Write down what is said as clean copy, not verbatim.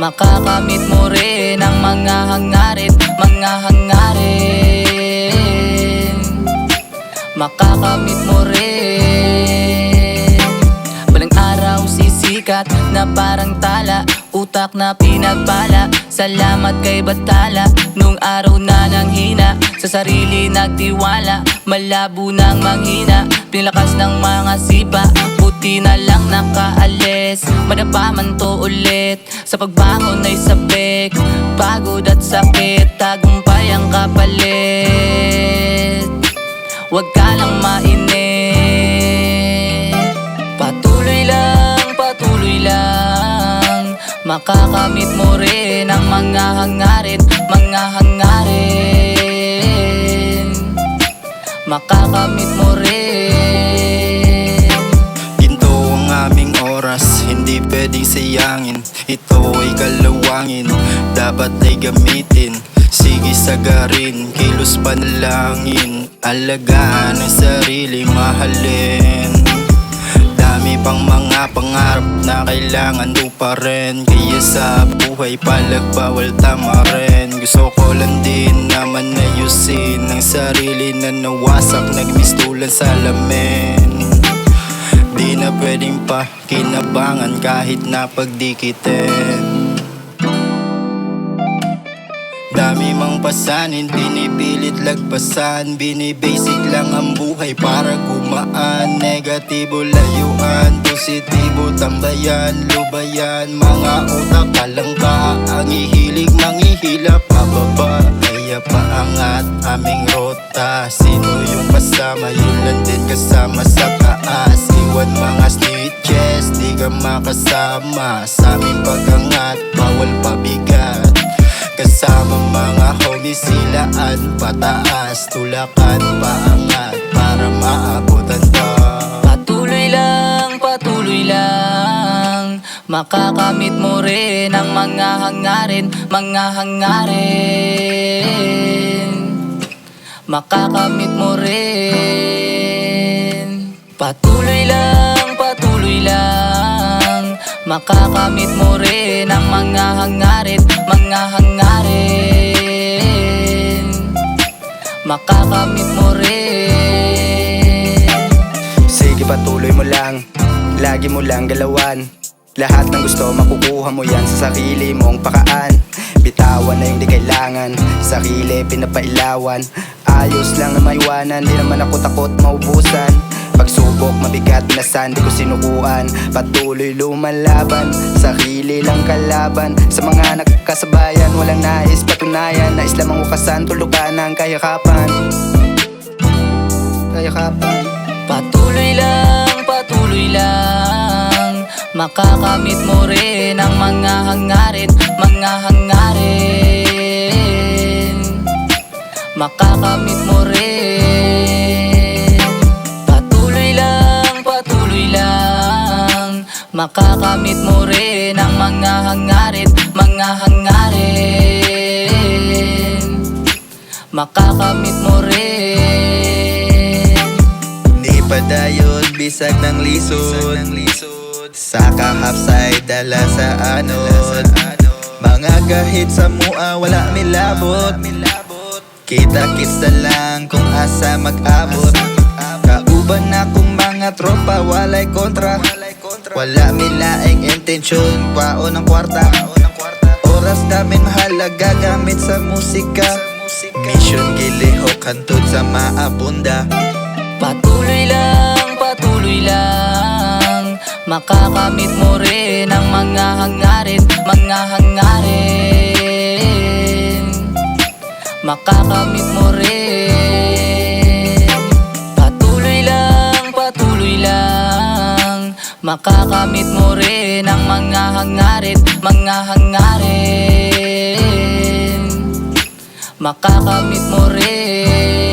Makakamit mo rin ang mga hangarin, mga hangarin. Makakamit mo rin. Balang araw sisikat na parang tala, utak na pinagpala. Salamat kay Bathala, nung araw na nanghina. Sa sarili nagtiwala, malabo nang manghina. Pinilakas ng mga sipa, buti na lang nakaalis. Madapa man to ulit, sa pagbangon ay sabik. Pagod at sakit, tagumpay ang kapalit. Huwag ka lang mainit. Patuloy lang, patuloy lang. Makakamit mo rin ang mga hangarin, mga hangarin. Makakamit mo rin. Ginto ang aming oras, hindi pwedeng sayangin. Ito ay kalawangin, dapat ay gamitin. Sige sagarin, kilos panalangin. Alagaan ang sarili, mahalin. Dami pang mga pangarap na kailangan tuparin. Kaya sa buhay palagbawal tama rin. Gusto ko lang din naman ayusin ang sarili na nawasak, nagmistulan sa lamin. Di na pwedeng pa kinabangan kahit na pagdikitin. Dami mang pasanin, binipilit lagpasan. Binibasic lang ang buhay para gumaan. Negatibo layuan, positibo tambayan. Lubayan, mga utak kalangka. Ang ihilig manghihilap pababa, kaya paangat aming rota. Sino yung kasama, yun lang din kasama sa taas. Iwan mga snitches, di ka makasama. Sa aming pag-angat, bawal pabigat. Kasama mga homies, silaan pataas. Tulakan paangat para maabutan ka. Patuloy lang, patuloy lang. Makakamit mo rin ang mga hangarin, mga hangarin. Makakamit mo rin. Patuloy lang, patuloy lang. Makakamit mo rin ang mga hangarin, mga hangarin. Makakamit mo rin. Sige patuloy mo lang, lagi mo lang galawan. Lahat ng gusto makukuha mo yan sa sarili mong pakaan. Bitawan na yung di kailangan, sarili pinapailawan. Ayos lang na maiwanan, di naman ako takot maubusan. Pagsubok mabigat binasan, di ko sinukuan. Patuloy lumalaban, sarili lang kalaban. Sa mga nagkasabayan, walang nais patunayan. Nais lamang ukasan, tulukan ng kayakapan. Kayakapan. Patuloy lang, patuloy lang. Makakamit mo rin ang mga hangarin, mga hangarin. Makakamit mo rin. Patuloy lang, patuloy lang. Makakamit mo rin ang mga hangarin, mga hangarin. Makakamit mo rin. Di padayon, bisag ng lisod. Sa kahapsay, dala sa anod. Mga gahit sa mua, wala milabot. Kita-kits na lang kung asa mag-abot. Kauban na kung mga tropa, walay kontra. Wala milaing intensyon, paon ang kwarta. Oras namin mahalaga gamit sa musika. Mission gilihok hantod sa maabunda. Patuloy lang, patuloy lang. Makakamit mo rin ang mga hangarin, mga hangarin. Makakamit mo rin. Patuloy lang, patuloy lang. Makakamit mo rin ang mga hangarin, mga hangarin. Makakamit mo rin.